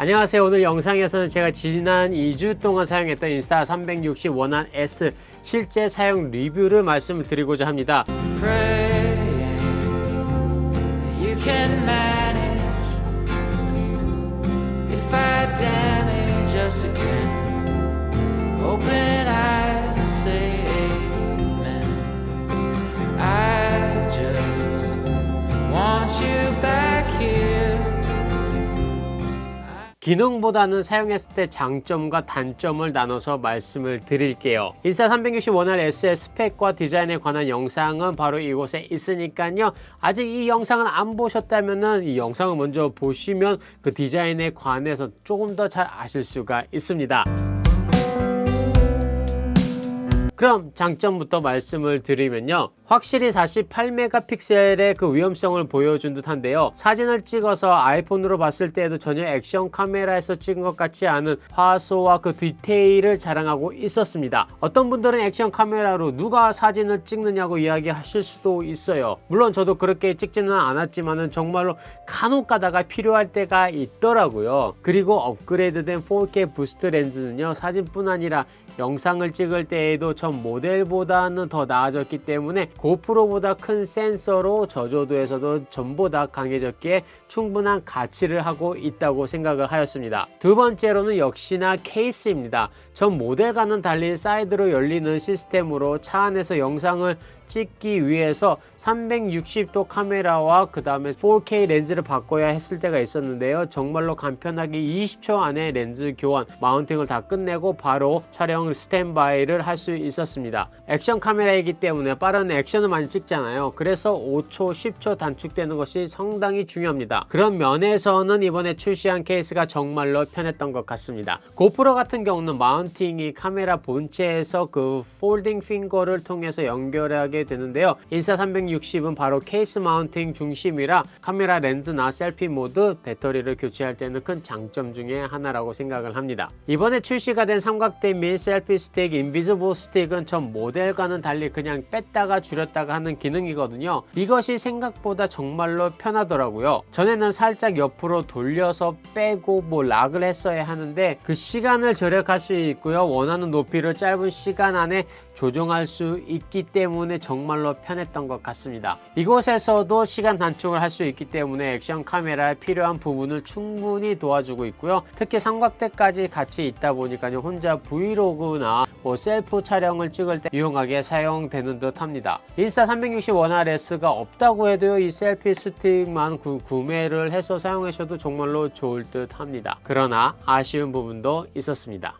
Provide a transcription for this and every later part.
안녕하세요. 오늘 영상에서는 제가 지난 2주 동안 사용했던 인스타360 원활 S 실제 사용 리뷰를 말씀을 드리고자 합니다. You can manage if I damage us again. Open eyes and say amen. I just want you back here. 기능보다는 사용했을 때 장점과 단점을 나눠서 말씀을 드릴게요. 인스타360 원활 S의 스펙과 디자인에 관한 영상은 바로 이곳에 있으니까요. 아직 이 영상을 안 보셨다면 이 영상을 먼저 보시면 그 디자인에 관해서 조금 더 잘 아실 수가 있습니다. 그럼 장점부터 말씀을 드리면요. 확실히 48메가픽셀의 그 위험성을 보여준 듯한데요. 사진을 찍어서 아이폰으로 봤을 때에도 전혀 액션 카메라에서 찍은 것 같지 않은 화소와 그 디테일을 자랑하고 있었습니다. 어떤 분들은 액션 카메라로 누가 사진을 찍느냐고 이야기하실 수도 있어요. 물론 저도 그렇게 찍지는 않았지만 정말로 간혹 가다가 필요할 때가 있더라고요. 그리고 업그레이드된 4K 부스트 렌즈는요. 사진뿐 아니라 영상을 찍을 때에도 전 모델보다는 더 나아졌기 때문에 고프로보다 큰 센서로 저조도에서도 전보다 강해졌기에 충분한 가치를 하고 있다고 생각을 하였습니다. 두 번째로는 역시나 케이스입니다. 전 모델과는 달리 사이드로 열리는 시스템으로 차 안에서 영상을 찍기 위해서 360도 카메라와 그 다음에 4K 렌즈를 바꿔야 했을 때가 있었는데요. 정말로 간편하게 20초 안에 렌즈 교환, 마운팅을 다 끝내고 바로 촬영 스탠바이를 할 수 있었습니다. 액션 카메라이기 때문에 빠른 액션을 많이 찍잖아요. 그래서 5초, 10초 단축되는 것이 상당히 중요합니다. 그런 면에서는 이번에 출시한 케이스가 정말로 편했던 것 같습니다. 고프로 같은 경우는 마운팅이 카메라 본체에서 그 폴딩 핑거를 통해서 연결하게 되는데요. 인스타360은 바로 케이스 마운팅 중심이라 카메라 렌즈나 셀피 모드, 배터리를 교체할 때는 큰 장점 중에 하나라고 생각을 합니다. 이번에 출시가 된 삼각대 및 셀피 스틱, 인비지블 스틱은 전 모델과는 달리 그냥 뺐다가 줄였다가 하는 기능이거든요. 이것이 생각보다 정말로 편하더라고요. 전에는 살짝 옆으로 돌려서 빼고 락을 했어야 하는데 그 시간을 절약할 수 있고요. 원하는 높이를 짧은 시간 안에 조정할 수 있기 때문에 정말로 편했던 것 같습니다. 이곳에서도 시간 단축을 할 수 있기 때문에 액션 카메라에 필요한 부분을 충분히 도와주고 있고요. 특히 삼각대까지 같이 있다 보니까요. 혼자 브이로그나 셀프 촬영을 찍을 때 유용하게 사용되는 듯 합니다. 인스타360 원활 S가 없다고 해도요. 이 셀피 스틱만 구매를 해서 사용하셔도 정말로 좋을 듯 합니다. 그러나 아쉬운 부분도 있었습니다.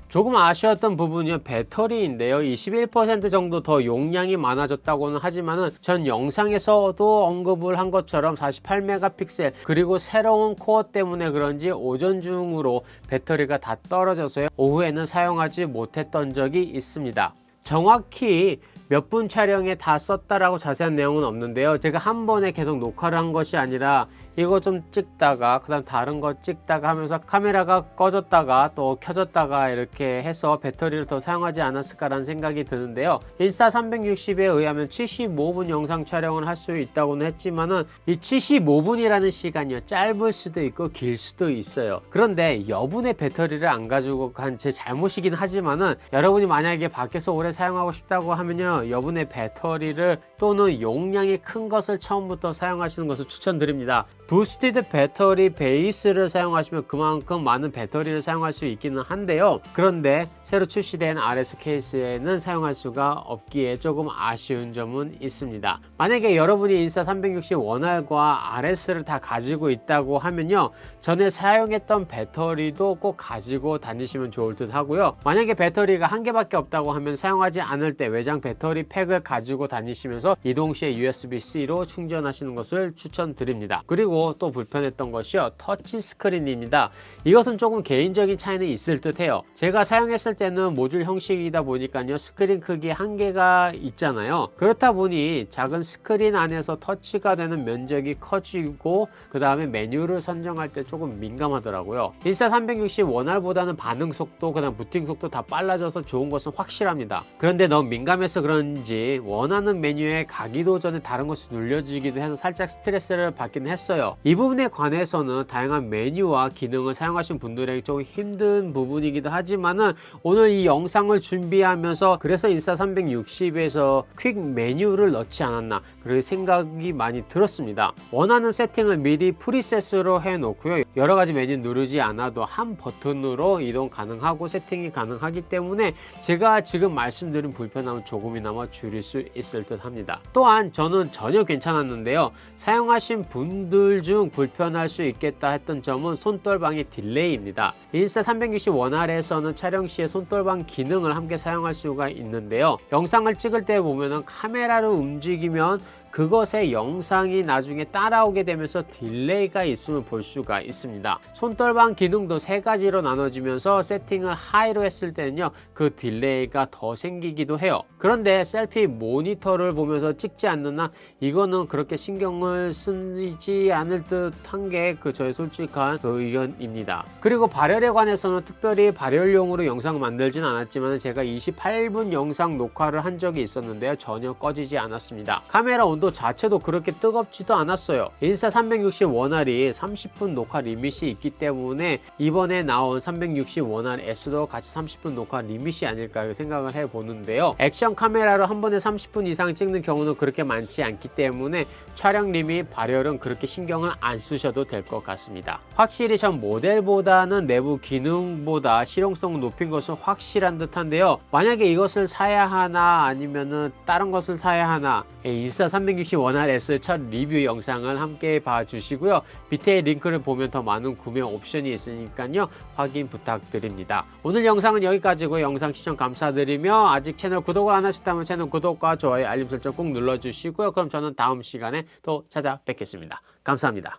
조금 아쉬웠던 부분이 배터리인데요. 21% 정도 더 용량이 많아졌다고는 하지만은 전 영상에서도 언급을 한 것처럼 48메가픽셀 그리고 새로운 코어 때문에 그런지 오전 중으로 배터리가 다 떨어져서요. 오후에는 사용하지 못했던 적이 있습니다. 정확히 몇 분 촬영에 다 썼다라고 자세한 내용은 없는데요. 제가 한 번에 계속 녹화를 한 것이 아니라 이거 좀 찍다가 그 다음 다른 거 찍다가 하면서 카메라가 꺼졌다가 또 켜졌다가 이렇게 해서 배터리를 더 사용하지 않았을까라는 생각이 드는데요. 인스타360에 의하면 75분 영상 촬영을 할 수 있다고는 했지만은 이 75분이라는 시간이요. 짧을 수도 있고 길 수도 있어요. 그런데 여분의 배터리를 안 가지고 간 제 잘못이긴 하지만은 여러분이 만약에 밖에서 오래 사용하고 싶다고 하면요. 여분의 배터리를 또는 용량이 큰 것을 처음부터 사용하시는 것을 추천드립니다. 부스티드 배터리 베이스를 사용하시면 그만큼 많은 배터리를 사용할 수 있기는 한데요. 그런데 새로 출시된 RS 케이스에는 사용할 수가 없기에 조금 아쉬운 점은 있습니다. 만약에 여러분이 인스타360 원활과 RS를 다 가지고 있다고 하면요. 전에 사용했던 배터리도 꼭 가지고 다니시면 좋을 듯 하고요. 만약에 배터리가 한 개밖에 없다고 하면 사용하지 않을 때 외장 배터리 팩을 가지고 다니시면서 이동 시에 USB-C로 충전하시는 것을 추천드립니다. 그리고 또 불편했던 것이요. 터치 스크린입니다. 이것은 조금 개인적인 차이는 있을 듯 해요. 제가 사용했을 때는 모듈 형식이다 보니까요. 스크린 크기 한계가 있잖아요. 그렇다 보니 작은 스크린 안에서 터치가 되는 면적이 커지고 그 다음에 메뉴를 선정할 때 조금 민감하더라고요. 인스타360 원활보다는 반응 속도, 그 다음 부팅 속도 다 빨라져서 좋은 것은 확실합니다. 그런데 너무 민감해서 그런 그런지 원하는 메뉴에 가기도 전에 다른 것을 눌려주기도 해서 살짝 스트레스를 받긴 했어요. 이 부분에 관해서는 다양한 메뉴와 기능을 사용하신 분들에게 조금 힘든 부분이기도 하지만은 오늘 이 영상을 준비하면서 그래서 인스타 360에서 퀵 메뉴를 넣지 않았나 그런 생각이 많이 들었습니다. 원하는 세팅을 미리 프리셋으로 해 놓고요. 여러 가지 메뉴 누르지 않아도 한 버튼으로 이동 가능하고 세팅이 가능하기 때문에 제가 지금 말씀드린 불편함은 조금이나마 줄일 수 있을 듯 합니다. 또한 저는 전혀 괜찮았는데요. 사용하신 분들 중 불편할 수 있겠다 했던 점은 손떨방의 딜레이입니다. 인스타 360 원활에서는 촬영 시에 손떨방 기능을 함께 사용할 수가 있는데요. 영상을 찍을 때 보면은 카메라를 움직이면 그것의 영상이 나중에 따라오게 되면서 딜레이가 있음을 볼 수가 있습니다. 손떨방 기능도 세 가지로 나눠지면서 세팅을 하이로 했을 때는요, 그 딜레이가 더 생기기도 해요. 그런데 셀피 모니터를 보면서 찍지 않는 한 이거는 그렇게 신경을 쓰지 않을 듯한 게 저의 솔직한 의견입니다. 그리고 발열에 관해서는 특별히 발열용으로 영상을 만들진 않았지만 제가 28분 영상 녹화를 한 적이 있었는데요, 전혀 꺼지지 않았습니다. 카메라 온도 자체도 그렇게 뜨겁지도 않았어요. 인스타 360 원활이 30분 녹화 리밋이 있기 때문에 이번에 나온 360 원활 S도 같이 30분 녹화 리밋이 아닐까 생각을 해보는데요. 액션 카메라로 한 번에 30분 이상 찍는 경우는 그렇게 많지 않기 때문에 촬영 리밋, 발열은 그렇게 신경을 안 쓰셔도 될 것 같습니다. 확실히 전 모델보다는 내부 기능보다 실용성 높인 것은 확실한 듯한데요. 만약에 이것을 사야 하나 아니면은 다른 것을 사야 하나, 인스타 360 원활 S 첫 리뷰 영상을 함께 봐주시고요. 밑에 링크를 보면 더 많은 구매 옵션이 있으니까요, 확인 부탁드립니다. 오늘 영상은 여기까지고 영상 시청 감사드리며 아직 채널 구독을 안 하셨다면 채널 구독과 좋아요, 알림 설정 꼭 눌러주시고요. 그럼 저는 다음 시간에 또 찾아뵙겠습니다. 감사합니다.